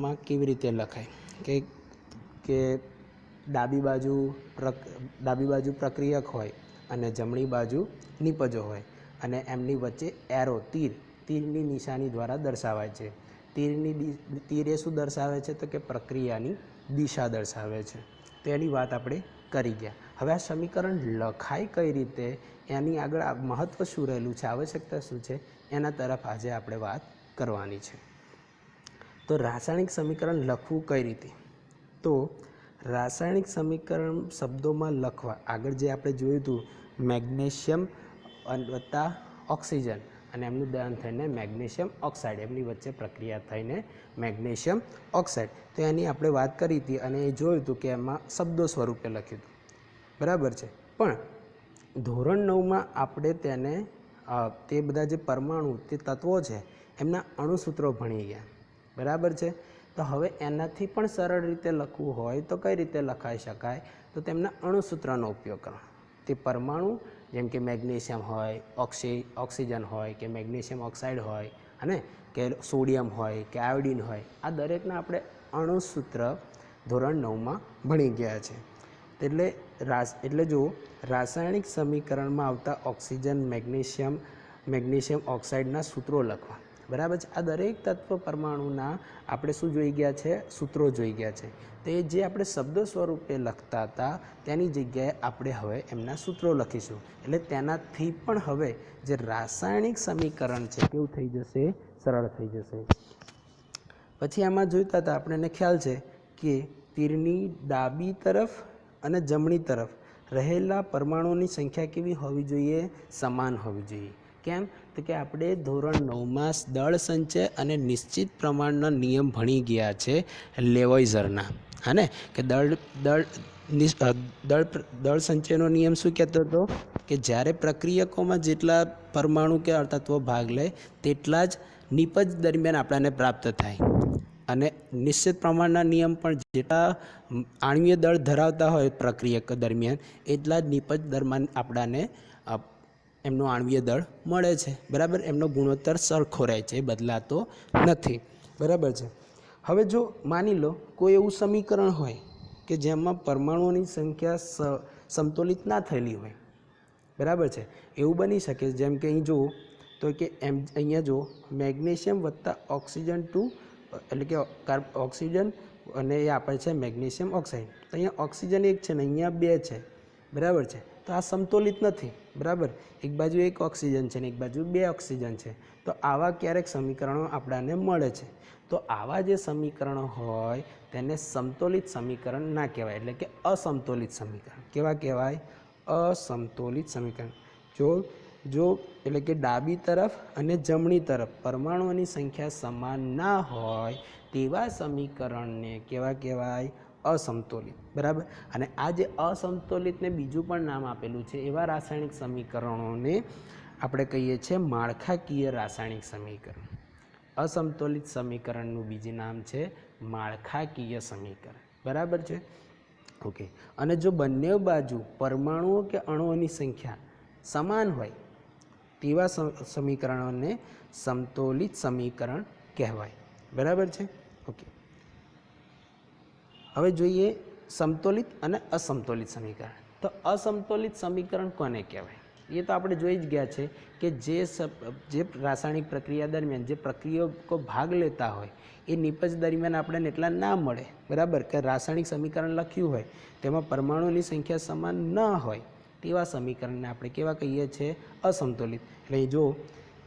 ધોરણમાં કેવી રીતે લખાય કે ડાબી બાજુ પ્રક્રિયક હોય અને જમણી બાજુ નિપજો હોય અને એમની વચ્ચે એરો તીરની નિશાની દ્વારા દર્શાવાય છે। તીર એ શું દર્શાવે છે તો કે પ્રક્રિયાની દિશા દર્શાવે છે। તો એની વાત આપણે કરી ગયા। હવે આ સમીકરણ લખાય કઈ રીતે એની આગળ મહત્વ શું રહેલું છે, આવશ્યકતા શું છે, એના તરફ આજે આપણે વાત કરવાની છે। તો રાસાયણિક સમીકરણ લખવું કઈ રીતે, તો રાસાયણિક સમીકરણ શબ્દોમાં લખવા આગળ જે આપણે જોયું હતું મેગ્નેશિયમ વત્તા ઓક્સિજન અને એમનું દહન થઈને મેગ્નેશિયમ ઓક્સાઇડ, એમની વચ્ચે પ્રક્રિયા થઈને મેગ્નેશિયમ ઓક્સાઇડ, તો એની આપણે વાત કરી હતી અને એ જોયું હતું કે એમાં શબ્દો સ્વરૂપે લખ્યું હતું, બરાબર છે। પણ ધોરણ 9માં આપણે તેને તે બધા જે પરમાણુ તે તત્વો છે એમના અણુસૂત્રો ભણી ગયા, બરાબર છે। તો હવે એનાથી પણ સરળ રીતે લખવું હોય તો કઈ રીતે લખાઈ શકાય, તો તેમના અણુસૂત્રનો ઉપયોગ કરો। તે પરમાણુ જેમ કે મેગ્નેશિયમ હોય, ઓક્સિજન હોય કે મેગ્નેશિયમ ઓક્સાઇડ હોય અને કે સોડિયમ હોય કે આયોડિન હોય, આ દરેકના આપણે અણુસૂત્ર ધોરણ 9માં ભણી ગયા છે। એટલે જો રાસાયણિક સમીકરણમાં આવતા ઓક્સિજન, મેગ્નેશિયમ ઓક્સાઇડના સૂત્રો લખવા, બરાબર છે। આ દરેક તત્વ પરમાણુના આપણે શું જોઈ ગયા છે, સૂત્રો જોઈ ગયા છે। તો એ જે આપણે શબ્દ સ્વરૂપે લખતા હતા તેની જગ્યાએ આપણે હવે એમના સૂત્રો લખીશું, એટલે તેનાથી પણ હવે જે રાસાયણિક સમીકરણ છે કેવું થઈ જશે, સરળ થઈ જશે। પછી આમાં જોઈતા હતા આપણને ખ્યાલ છે કે તીરની ડાબી તરફ અને જમણી તરફ રહેલા પરમાણુની સંખ્યા કેવી હોવી જોઈએ, સમાન હોવી જોઈએ। કેમ તો કે આપણે ધોરણ 9માં દળ સંચય અને નિશ્ચિત પ્રમાણના નિયમ ભણી ગયા છે લેવોઇઝરના, હા કે દળ સંચયનો નિયમ શું કહેતો હતો કે જ્યારે પ્રક્રિયકોમાં જેટલા પરમાણુ કે તત્વો ભાગ લે તેટલા જ નિપજ દરમિયાન આપણને પ્રાપ્ત થાય, અને નિશ્ચિત પ્રમાણના નિયમ પણ જેટલા આણ્વીય દળ ધરાવતા હોય પ્રક્રિયક દરમિયાન એટલા જ નિપજ દરમિયાન આપણને એમનો આણ્વીય દળ મળે છે, બરાબર। એમનો ગુણોત્તર સરખો રહે છે, બદલાતો નથી, બરાબર છે। હવે જો માની લો કોઈ એવું સમીકરણ હોય કે જેમાં પરમાણુઓની સંખ્યા સમતોલિત ના થયેલી હોય, બરાબર છે, એવું બની શકે। જેમ કે અહીં જુઓ તો કે અહીંયા જો મેગ્નેશિયમ વત્તા ઓક્સિજન એટલે કે ઓક્સિજન અને એ આપે છે મેગ્નેશિયમ ઓક્સાઇડ, તો અહીંયા ઓક્સિજન એક છે ને અહીંયા બે છે, બરાબર છે। તો આ સમતોલિત નથી, બરાબર। એક બાજુ એક ઓક્સિજન છે ને એક બાજુ બે ઓક્સિજન છે, તો આવા ક્યારેક સમીકરણો આપણને મળે છે। તો આવા જે સમીકરણો હોય તેને સમતોલિત સમીકરણ ના કહેવાય, એટલે કે અસમતોલિત સમીકરણ। કેવા કહેવાય, અસમતોલિત સમીકરણ। જો એટલે કે ડાબી તરફ અને જમણી તરફ પરમાણુઓની સંખ્યા સમાન ના હોય તેવા સમીકરણને કેવા કહેવાય, અસમતોલિત, બરાબર। અને આ જે અસમતોલિતને બીજું પણ નામ આપેલું છે એવા રાસાયણિક સમીકરણોને આપણે કહીએ છીએ માળખાકીય રાસાયણિક સમીકરણ। અસમતોલિત સમીકરણનું બીજું નામ છે માળખાકીય સમીકરણ, બરાબર છે, ઓકે। અને જો બંને બાજુ પરમાણુઓ કે અણુઓની સંખ્યા સમાન હોય તેવા સમીકરણોને સમતોલિત સમીકરણ કહેવાય, બરાબર છે, ઓકે। હવે જોઈએ સમતોલિત અને અસમતોલિત સમીકરણ। તો અસમતોલિત સમીકરણ કોને કહેવાય, એ તો આપણે જોઈ જ ગયા છે કે જે રાસાયણિક પ્રક્રિયા દરમિયાન જે પ્રક્રિયકો ભાગ લેતા હોય એ નિપજ દરમિયાન આપણને એટલા ના મળે, બરાબર, કે રાસાયણિક સમીકરણ લખ્યું હોય તેમાં પરમાણુની સંખ્યા સમાન ન હોય તેવા સમીકરણને આપણે કેવા કહીએ છીએ, અસમતોલિત। એટલે જો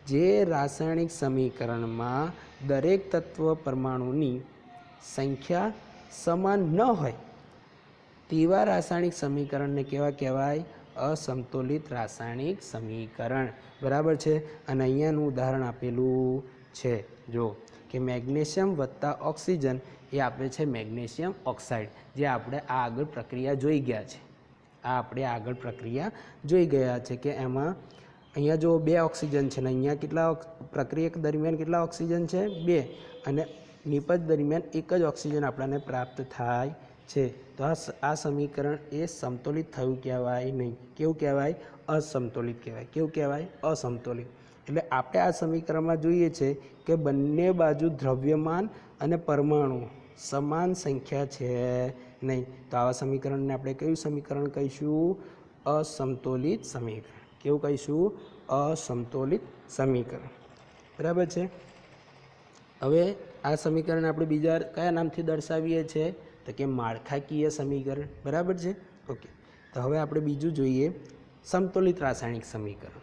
જે રાસાયણિક સમીકરણમાં દરેક તત્વ પરમાણુની સંખ્યા સમાન ન હોય તેવા રાસાયણિક સમીકરણને કેવા કહેવાય, અસમતોલિત રાસાયણિક સમીકરણ, બરાબર છે। અને અહીંયાનું ઉદાહરણ આપેલું છે, જો કે મેગ્નેશિયમ વત્તા ઓક્સિજન એ આપે છે મેગ્નેશિયમ ઓક્સાઇડ, જે આપણે આ આગળ પ્રક્રિયા જોઈ ગયા છે। કે એમાં અહીંયા જો બે ઓક્સિજન છે ને અહીંયા કેટલા પ્રક્રિયક દરમિયાન કેટલા ઓક્સિજન છે, બે, અને નિપજ દરમિયાન એક જ ઓક્સિજન આપણને પ્રાપ્ત થાય છે। તો આ સમીકરણ એ સમતોલિત થયું કહેવાય નહીં, કેવું કહેવાય, અસમતોલિત કહેવાય। કેવું કહેવાય, અસમતોલિત। એટલે આપણે આ સમીકરણમાં જોઈએ છે કે બંને બાજુ દ્રવ્યમાન અને પરમાણુ સમાન સંખ્યા છે નહીં, તો આવા સમીકરણને આપણે કયું સમીકરણ કહીશું? અસમતોલિત સમીકરણ. કેવું કહીશું? અસમતોલિત સમીકરણ. બરાબર છે. હવે આ સમીકરણ આપણે બીજા કયા નામથી દર્શાવીએ છીએ? તો કે માળખાકીય સમીકરણ. બરાબર છે. ઓકે, તો હવે આપણે બીજું જોઈએ, સમતોલિત રાસાયણિક સમીકરણ.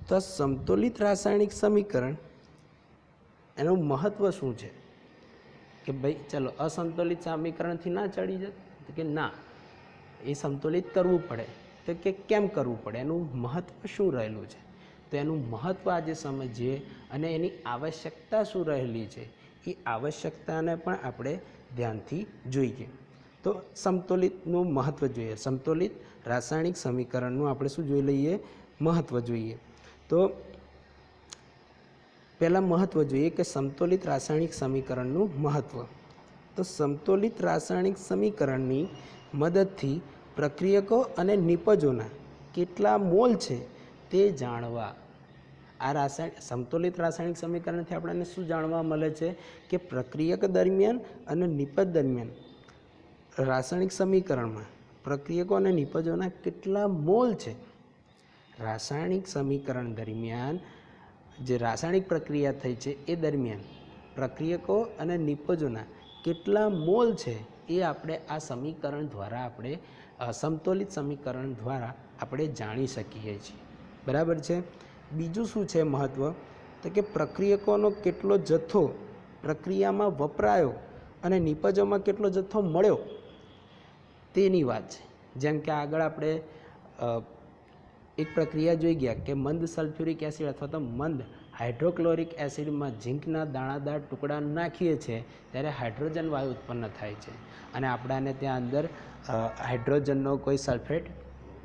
તો સમતોલિત રાસાયણિક સમીકરણ એનું મહત્ત્વ શું છે? કે ભાઈ ચલો અસંતુલિત સમીકરણથી ના ચડી જાય, તો કે ના, એ સંતુલિત કરવું પડે. તો કે કેમ કરવું પડે, એનું મહત્ત્વ શું રહેલું છે? તો એનું મહત્ત્વ આજે સમજીએ અને એની આવશ્યકતા શું રહેલી છે એ આવશ્યકતાને પણ આપણે ધ્યાનથી જોઈએ. તો સમતોલિતનું મહત્ત્વ જોઈએ. સમતોલિત રાસાયણિક સમીકરણનું આપણે શું જોઈ લઈએ? મહત્ત્વ જોઈએ. તો પહેલાં મહત્ત્વ જોઈએ કે સમતોલિત રાસાયણિક સમીકરણનું મહત્ત્વ. તો સમતોલિત રાસાયણિક સમીકરણની મદદથી પ્રક્રિયકો અને નિપજોના કેટલા મોલ છે તે જાણવા. આ સમતોલિત રાસાયણિક સમીકરણથી આપણને શું જાણવા મળે છે? કે પ્રક્રિયક દરમિયાન અને નિપજ દરમિયાન રાસાયણિક સમીકરણમાં પ્રક્રિયકો અને નિપજોના કેટલા મોલ છે. રાસાયણિક સમીકરણ દરમિયાન જે રાસાયણિક પ્રક્રિયા થઈ છે એ દરમિયાન પ્રક્રિયકો અને નિપજોના કેટલા મોલ છે એ આપણે આ સમીકરણ દ્વારા આપણે સમતોલિત સમીકરણ દ્વારા આપણે જાણી શકીએ છીએ. બરાબર છે. બીજું શું છે મહત્ત્વ? તો કે પ્રક્રિયકોનો કેટલો જથ્થો પ્રક્રિયામાં વપરાયો અને નિપજોમાં કેટલો જથ્થો મળ્યો તેની વાત છે. જેમ કે આગળ આપણે એક પ્રક્રિયા જોઈ ગયા કે મંદ સલ્ફ્યુરિક એસિડ અથવા તો મંદ હાઇડ્રોક્લોરિક એસિડમાં ઝીંકના દાણાદાર ટુકડા નાખીએ છીએ ત્યારે હાઇડ્રોજન વાયુ ઉત્પન્ન થાય છે અને આપણાને ત્યાં અંદર હાઇડ્રોજનનો કોઈ સલ્ફેટ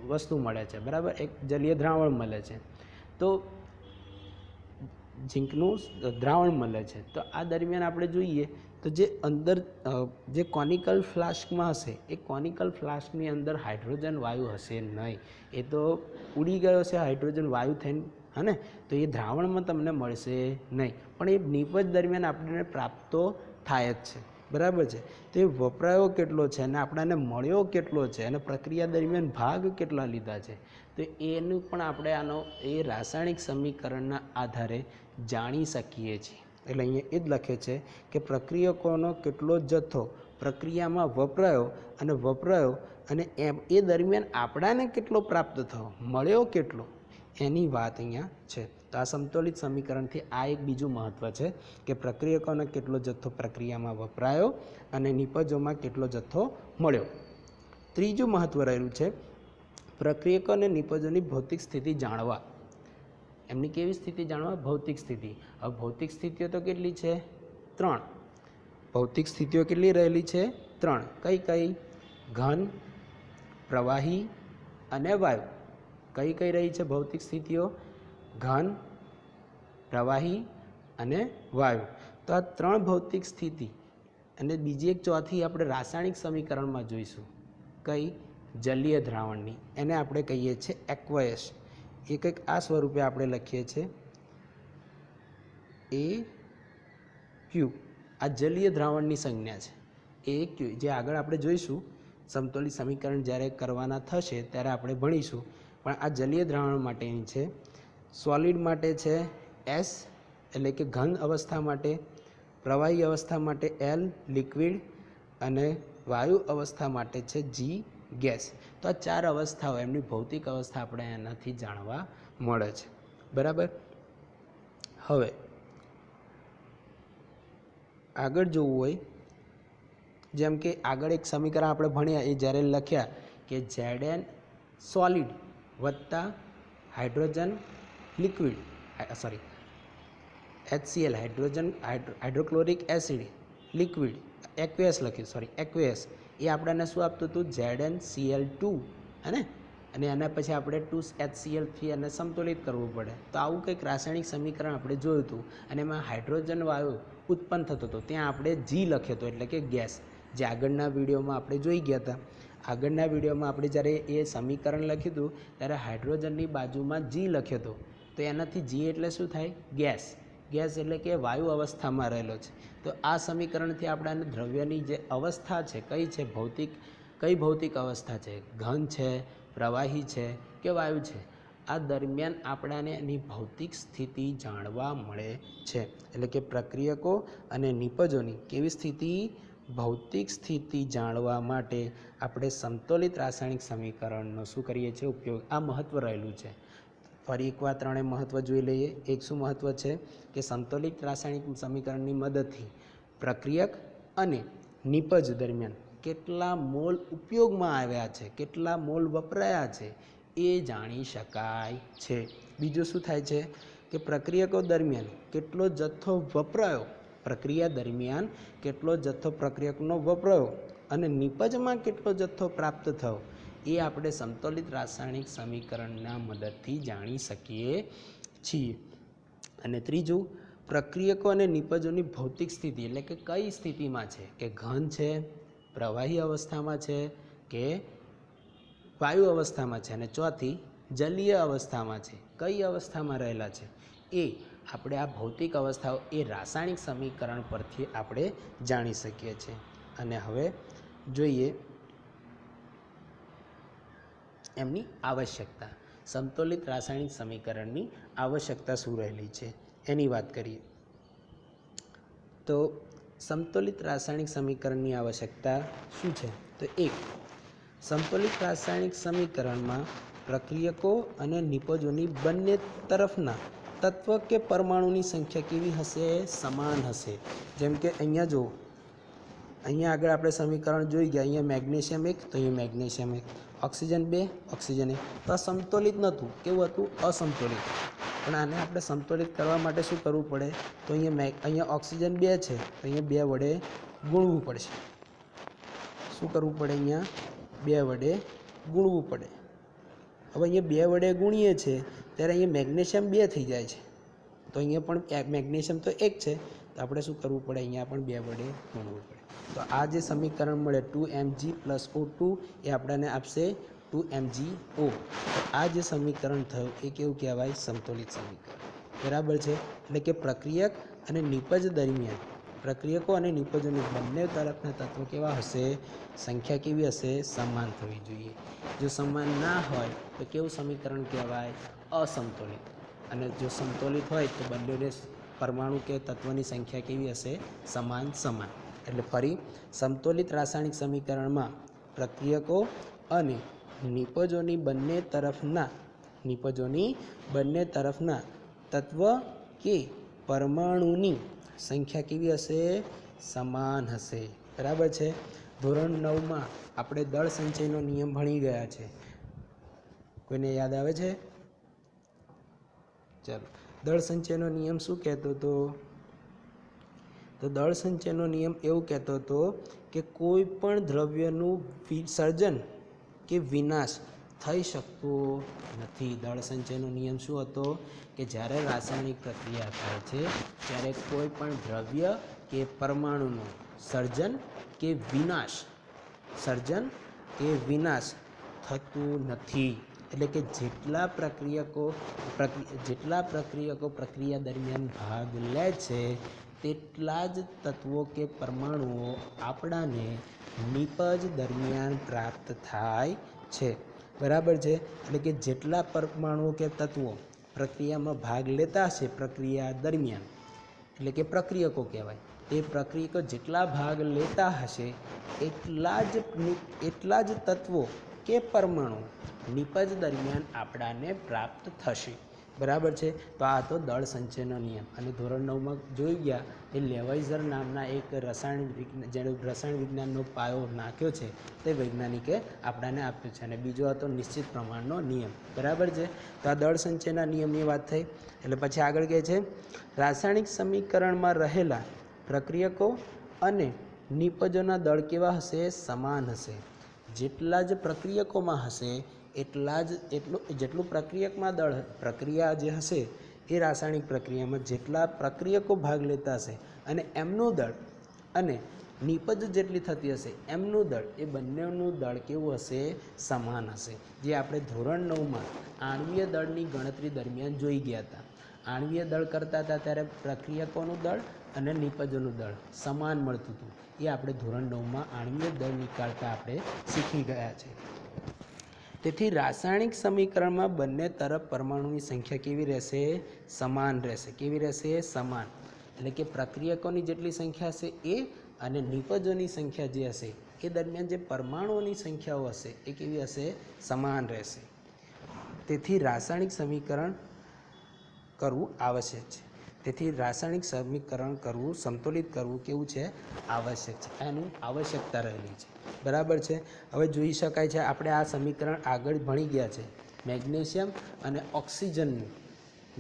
વસ્તુ મળે છે. બરાબર, એક જલીય દ્રાવણ મળે છે. તો ઝીંકનું દ્રાવણ મળે છે. તો આ દરમિયાન આપણે જોઈએ તો જે અંદર જે કોનિકલ ફ્લાસ્કમાં હશે એ કોનિકલ ફ્લાસ્કની અંદર હાઇડ્રોજન વાયુ હશે નહીં. એ તો ઉડી ગયો છે હાઇડ્રોજન વાયુ થઈને, હે, તો એ દ્રાવણમાં તમને મળશે નહીં. પણ એ નિપજ દરમિયાન આપણને પ્રાપ્ત તો થાય જ છે. બરાબર છે. તો એ વપરાયો કેટલો છે અને આપણને મળ્યો કેટલો છે અને પ્રક્રિયા દરમિયાન ભાગ કેટલા લીધા છે, તો એનું પણ આપણે આનો એ રાસાયણિક સમીકરણના આધારે જાણી શકીએ છીએ. એટલે અહીંયા એ જ લખે છે કે પ્રક્રિયકોનો કેટલો જથ્થો પ્રક્રિયામાં વપરાયો અને એ દરમિયાન આપણાને કેટલો પ્રાપ્ત થયો, મળ્યો કેટલો, એની વાત અહીંયા છે. તો આ સમતોલિત સમીકરણથી આ એક બીજું મહત્ત્વ છે કે પ્રક્રિયકોનો કેટલો જથ્થો પ્રક્રિયામાં વપરાયો અને નિપજોમાં કેટલો જથ્થો મળ્યો. ત્રીજું મહત્ત્વ રહેલું છે પ્રક્રિયકો અને નિપજોની ભૌતિક સ્થિતિ જાણવા. એમની કેવી સ્થિતિ જાણવા? ભૌતિક સ્થિતિ. હવે ભૌતિક સ્થિતિઓ તો કેટલી છે? 3. ભૌતિક સ્થિતિઓ કેટલી રહેલી છે? 3. કઈ કઈ? ઘન, પ્રવાહી અને વાયુ. કઈ કઈ રહી છે ભૌતિક સ્થિતિઓ? ઘન, પ્રવાહી અને વાયુ. તો આ 3 ભૌતિક સ્થિતિ અને બીજી એક ચોથી આપણે રાસાયણિક સમીકરણમાં જોઈશું. કઈ? જલીય દ્રાવણની. એને આપણે કહીએ છીએ એક્વયસ. એ કંઈક આ સ્વરૂપે આપણે લખીએ છીએ AQ. આ જલીય દ્રાવણની સંજ્ઞા છે AQ, જે આગળ આપણે જોઈશું. સમતોલિત સમીકરણ જ્યારે કરવાના થશે ત્યારે આપણે ભણીશું. પણ આ જલીય દ્રાવણ માટેની છે. સોલિડ માટે છે S, એટલે કે ઘન અવસ્થા માટે. પ્રવાહી અવસ્થા માટે L, લિક્વિડ. અને વાયુ અવસ્થા માટે છે G, ગેસ. તો આ 4 અવસ્થાઓ, એમની ભૌતિક અવસ્થા આપણે એનાથી જાણવા મળે છે. બરાબર. હવે આગળ જોવું હોય, જેમ કે આગળ એક સમીકરણ આપણે ભણ્યા એ જ્યારે લખ્યા કે Zn સોલિડ વત્તા hydrogen liquid, HCl hydrochloric acid liquid, aqueous લખ્યું, એક્વેસ. એ આપણને શું આપતું હતું? ZnCl2, હે ને? અને એના પછી આપણે 2HCl3 એને સમતોલિત કરવું પડે. તો આવું કંઈક રાસાયણિક સમીકરણ આપણે જોયું હતું અને એમાં હાઇડ્રોજન વાયુ ઉત્પન્ન થતો હતો. ત્યાં આપણે G લખ્યો હતો, એટલે કે ગેસ, જે આગળના વિડીયોમાં આપણે જોઈ ગયા હતા. આગળના વિડીયોમાં આપણે જ્યારે એ સમીકરણ લખ્યું હતું ત્યારે હાઇડ્રોજનની બાજુમાં G લખ્યો હતો. તો એનાથી G એટલે શું થાય? ગેસ. ગેસ એટલે કે વાયુ અવસ્થામાં રહેલો છે. તો આ સમીકરણથી આપણાને દ્રવ્યની જે અવસ્થા છે કઈ છે, કઈ ભૌતિક અવસ્થા છે, ઘન છે, પ્રવાહી છે કે વાયુ છે, આ દરમિયાન આપણાને એની ભૌતિક સ્થિતિ જાણવા મળે છે. એટલે કે પ્રક્રિયકો અને નિપજોની કેવી સ્થિતિ, ભૌતિક સ્થિતિ જાણવા માટે આપણે સમતોલિત રાસાયણિક સમીકરણનો શું કરીએ છીએ, ઉપયોગ. આ મહત્ત્વ રહેલું છે. ફરી એકવાર ત્રણેય મહત્ત્વ જોઈ લઈએ. એક શું મહત્ત્વ છે કે સંતુલિત રાસાયણિક સમીકરણની મદદથી પ્રક્રિયક અને નિપજ દરમિયાન કેટલા મોલ ઉપયોગમાં આવ્યા છે, કેટલા મોલ વપરાયા છે એ જાણી શકાય છે. બીજું શું થાય છે કે પ્રક્રિયકો દરમિયાન કેટલો જથ્થો વપરાયો, પ્રક્રિયા દરમિયાન કેટલો જથ્થો પ્રક્રિયકનો વપરાયો અને નિપજમાં કેટલો જથ્થો પ્રાપ્ત થયો એ આપણે સમતોલિત રાસાયણિક સમીકરણના મદદથી જાણી શકીએ છીએ. અને ત્રીજું, પ્રક્રિયકો અને નિપજોની ભૌતિક સ્થિતિ એટલે કે કઈ સ્થિતિમાં છે, કે ઘન છે, પ્રવાહી અવસ્થામાં છે કે વાયુ અવસ્થામાં છે. અને ચોથી, જલીય અવસ્થામાં છે, કઈ અવસ્થામાં રહેલા છે એ આપણે આ ભૌતિક અવસ્થાઓ એ રાસાયણિક સમીકરણ પરથી આપણે જાણી શકીએ છીએ. અને હવે જોઈએ એમની આવશ્યકતા. સમતોલિત રાસાયણિક સમીકરણની આવશ્યકતા શું રહેલી છે એની વાત કરીએ. તો સમતોલિત રાસાયણિક સમીકરણની આવશ્યકતા શું છે? તો એક, સમતોલિત રાસાયણિક સમીકરણમાં પ્રક્રિયકો અને નિપજોની બંને તરફના તત્વ કે પરમાણુની સંખ્યા કેવી હશે? સમાન હશે. જેમ કે અહીંયા જો, અહીંયા આગળ આપણે સમીકરણ જોઈ ગયા, અહીંયા મેગ્નેશિયમ 1 તો અહીંયા મેગ્નેશિયમ 1, ઓક્સિજન 2, ઓક્સિજન 1. તો આ સમતોલિત નહોતું, કેવું હતું? અસમતોલિત. પણ આને આપણે સમતોલિત કરવા માટે શું કરવું પડે? તો અહીંયા ઓક્સિજન 2 છે તો અહીંયા 2 વડે ગુણવું પડશે. શું કરવું પડે? અહીંયા 2 વડે ગુણવું પડે. હવે અહીંયા 2 વડે ગુણીએ છીએ ત્યારે અહીંયા મેગ્નેશિયમ 2 થઈ જાય છે. તો અહીંયા પણ મેગ્નેશિયમ તો 1 છે તો આપણે શું કરવું પડે? અહીંયા પણ 2 વડે ગુણવું પડે. તો આ જે સમીકરણ મળે 2Mg + O2 એ આપણને આપશે 2MgO. તો આ જે સમીકરણ થયું એ કેવું કહેવાય? સમતોલિત સમીકરણ. બરાબર છે. એટલે કે પ્રક્રિયક અને નિપજ દરમિયાન પ્રક્રિયકો અને નિપજોની બંને તરફના તત્વો કેવા હશે? સંખ્યા કેવી હશે? સમાન થવી જોઈએ. જો સમાન ના હોય તો કેવું સમીકરણ કહેવાય? અસમતોલિત. અને જો સમતોલિત હોય તો બંને પરમાણુ કે તત્વની સંખ્યા કેવી હશે? સમાન. એટલે ફરી, સમતોલિત રાસાયણિક સમીકરણમાં પ્રક્રિયકો અને નિપજોની બંને તરફના તત્વ કે પરમાણુની સંખ્યા કેવી હશે? સમાન હશે. બરાબર છે. ધોરણ 9માં આપણે દળ સંચયનો નિયમ ભણી ગયા છે. કોઈને યાદ આવે છે? ચાલો, દળ સંચયનો નિયમ શું કહેતો હતો? તો દળ સંચયનો નિયમ એવું કહેતો હતો કે કોઈ પણ દ્રવ્યનું સર્જન કે વિનાશ થઈ શકતો નથી. દળ સંચયનો નિયમ શું હતો? કે જ્યારે રાસાયણિક પ્રક્રિયા થાય છે ત્યારે કોઈ પણ દ્રવ્ય કે પરમાણુનું સર્જન કે વિનાશ થતું નથી. એટલે કે જેટલા પ્રક્રિયકો પ્રક્રિયા દરમિયાન ભાગ લે છે તેટલા જ તત્વો કે પરમાણુઓ આપણાને નિપજ દરમિયાન પ્રાપ્ત થાય છે. બરાબર છે. એટલે કે જેટલા પરમાણુઓ કે તત્વો પ્રક્રિયામાં ભાગ લેતા હશે પ્રક્રિયા દરમિયાન, એટલે કે પ્રક્રિયકો કહેવાય, તે પ્રક્રિયકો જેટલા ભાગ લેતા હશે એટલા જ તત્વો કે પરમાણુ નિપજ દરમિયાન આપણાને પ્રાપ્ત થશે. બરાબર છે. તો આ તો દળ સંચયનો નિયમ. અને ધોરણ 9માં જોઈ ગયા એ લેવાઇઝર નામના એક જેણે રસાયણ વિજ્ઞાનનો પાયો નાખ્યો છે તે વૈજ્ઞાનિકે આપણાને આપ્યો છે. અને બીજો હતો નિશ્ચિત પ્રમાણનો નિયમ. બરાબર છે. તો આ દળ સંચયના નિયમની વાત થઈ. એટલે પછી આગળ કહે છે રાસાયણિક સમીકરણમાં રહેલા પ્રક્રિયકો અને નિપજોના દળ કેવા હશે? સમાન હશે. જેટલા જ પ્રક્રિયકોમાં હશે જેટલું પ્રક્રિયકમાં દળ, પ્રક્રિયા જે હશે એ રાસાયણિક પ્રક્રિયામાં જેટલા પ્રક્રિયકો ભાગ લેતા હશે અને એમનું દળ અને નિપજ જેટલી થતી હશે એમનું દળ, એ બંનેનું દળ કેવું હશે? સમાન હશે. જે આપણે ધોરણ 9માં આણ્વીય દળની ગણતરી દરમિયાન જોઈ ગયા હતા. આણ્વીય દળ કરતા હતા ત્યારે પ્રક્રિયકોનું દળ અને નિપજોનું દળ સમાન મળતું હતું. એ આપણે ધોરણ 9માં આણ્વીય દળ નીકાળતા આપણે શીખી ગયા છે. તેથી રાસાયણિક સમીકરણમાં બંને તરફ પરમાણુની સંખ્યા કેવી રહેશે? સમાન રહેશે. કેવી રહેશે? સમાન. એટલે કે પ્રક્રિયકોની જેટલી સંખ્યા હશે એ અને નિપજોની સંખ્યા જે હશે એ દરમિયાન જે પરમાણુઓની સંખ્યાઓ હશે એ કેવી હશે? સમાન રહેશે. તેથી રાસાયણિક સમીકરણ કરવું આવશ્યક છે. તેથી રાસાયણિક સમીકરણ કરવું, સંતુલિત કરવું કેવું છે? આવશ્યક છે. એનું આવશ્યકતા રહેલી છે. બરાબર છે. હવે જોઈ શકાય છે આપણે આ સમીકરણ આગળ ભણી ગયા છે મેગ્નેશિયમ અને ઓક્સિજનનું.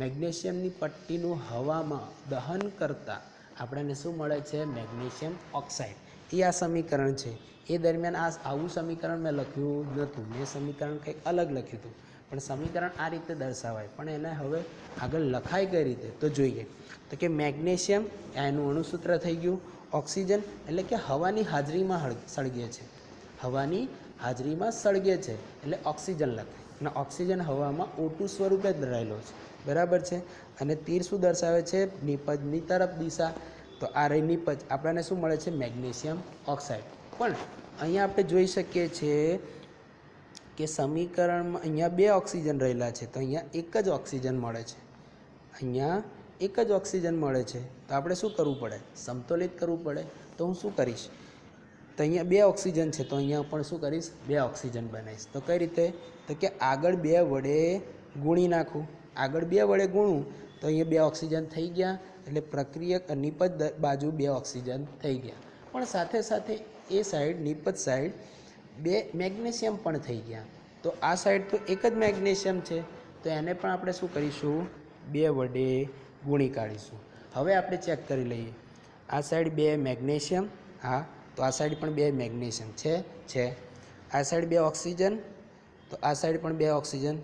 મેગ્નેશિયમની પટ્ટીનું હવામાં દહન કરતાં આપણને શું મળે છે? Magnesium oxide. એ આ સમીકરણ છે. એ દરમિયાન આવું સમીકરણ મેં લખ્યું નહોતું. મેં સમીકરણ કંઈક અલગ લખ્યું હતું, પણ સમીકરણ આ રીતે દર્શાવાય. પણ એને હવે આગળ લખાય કઈ રીતે તો જોઈએ. તો કે મેગ્નેશિયમ એનું અણુસૂત્ર થઈ ગયું. ઓક્સિજન એટલે કે હવાની હાજરીમાં સળગે છે. હવાની હાજરીમાં સળગે છે એટલે ઓક્સિજન લખાય. અને ઓક્સિજન હવામાં O2 સ્વરૂપે જ રહેલો છે. બરાબર છે. અને તીર શું દર્શાવે છે? નિપજની તરફ દિશા. તો આ રહી નિપજ. આપણને શું મળે છે? Magnesium oxide. પણ અહીંયા આપણે જોઈ શકીએ છીએ કે સમીકરણમાં અહીંયા 2 ઓક્સિજન રહેલા છે, તો અહીંયા એક જ ઓક્સિજન મળે છે. અહીંયા એક જ ઓક્સિજન મળે છે. તો આપણે શું કરવું પડે? સમતોલિત કરવું પડે. તો હું શું કરીશ? તો અહીંયા 2 ઓક્સિજન છે, તો અહીંયા પણ શું કરીશ? 2 ઓક્સિજન બનાવીશ. તો કઈ રીતે? તો કે આગળ 2 વડે ગુણી નાખું. આગળ 2 વડે ગુણું તો અહીંયા 2 ઓક્સિજન થઈ ગયા. એટલે પ્રક્રિયક નિપજ બાજુ 2 ઓક્સિજન થઈ ગયા. પણ સાથે સાથે એ સાઈડ નિપજ સાઈડ 2 મેગ્નેશિયમ પણ થઈ ગયા. તો આ સાઈડ તો એક જ મેગ્નેશિયમ છે, તો એને પણ આપણે શું કરીશું? 2 વડે ગુણી કાઢીશું. હવે આપણે ચેક કરી લઈએ. આ સાઈડ 2 મેગ્નેશિયમ, હા, તો આ સાઈડ પણ 2 મેગ્નેશિયમ છે. આ સાઈડ 2 ઓક્સિજન, તો આ સાઈડ પણ 2 ઓક્સિજન.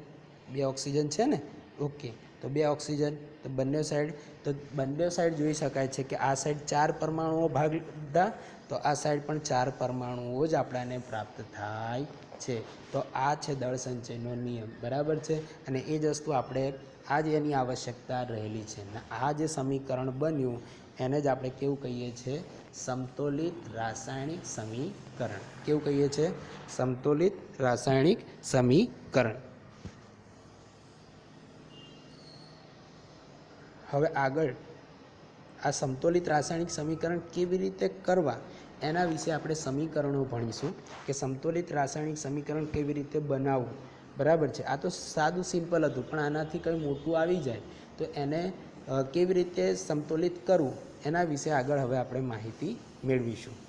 2 ઓક્સિજન છે ને? ઓકે. તો 2 ઓક્સિજન. તો બંને સાઈડ જોઈ શકાય છે કે આ સાઈડ 4 પરમાણુઓ ભાગ લીધા, તો આ સાઈડ પણ 4 પરમાણુઓ જ આપણાને પ્રાપ્ત થાય છે. તો આ છે દળ સંચયનો નિયમ. બરાબર છે. અને એ જ વસ્તુ આપણે આ જ એની આવશ્યકતા રહેલી છે. અને આ જે સમીકરણ બન્યું એને જ આપણે કેવું કહીએ છીએ? સમતોલિત રાસાયણિક સમીકરણ. કેવું કહીએ છીએ? સમતોલિત રાસાયણિક સમીકરણ. હવે આગળ આ સમતોલિત રાસાયણિક સમીકરણ કેવી રીતે કરવા એના વિશે આપણે સમીકરણો ભણીશું કે સમતોલિત રાસાયણિક સમીકરણ કેવી રીતે બનાવવું. બરાબર છે. આ તો સાદું સિમ્પલ હતું, પણ આનાથી કંઈ મોટું આવી જાય તો એને કેવી રીતે સમતોલિત કરવું એના વિશે આગળ હવે આપણે માહિતી મેળવીશું.